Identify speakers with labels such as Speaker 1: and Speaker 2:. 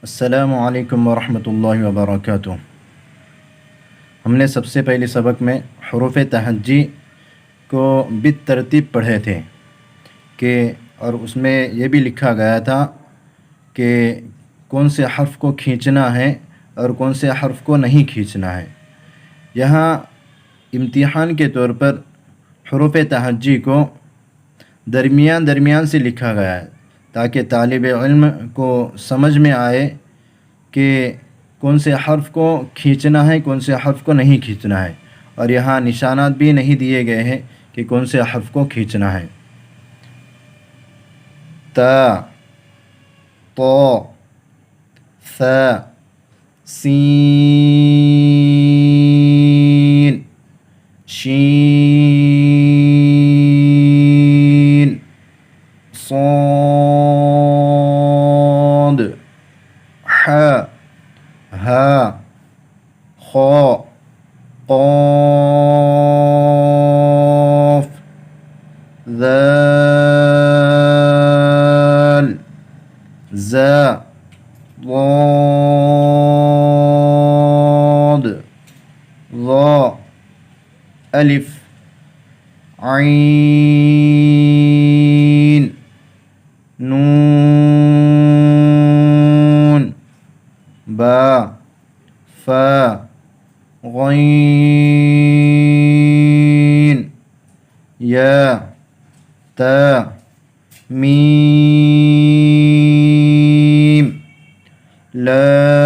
Speaker 1: السلام علیکم ورحمۃ اللہ وبرکاتہ۔ ہم نے سب سے پہلے سبق میں حروف تہجی کو بالترتیب پڑھے تھے اور اس میں یہ بھی لکھا گیا تھا کہ کون سے حرف کو کھینچنا ہے اور کون سے حرف کو نہیں کھینچنا ہے۔ یہاں امتحان کے طور پر حروف تہجی کو درمیان سے لکھا گیا ہے تاکہ طالب علم کو سمجھ میں آئے کہ کون سے حرف کو کھینچنا ہے کون سے حرف کو نہیں کھینچنا ہے، اور یہاں نشانات بھی نہیں دیے گئے ہیں کہ کون سے حرف کو کھینچنا ہے۔ تا، طا، ثا، سین، شین، صاد، ح، ہا، خا، قاف، ذال، زا، ضاد، ظا، الف، عین، نون، با، فا، غین، یا، تا، میم، لام۔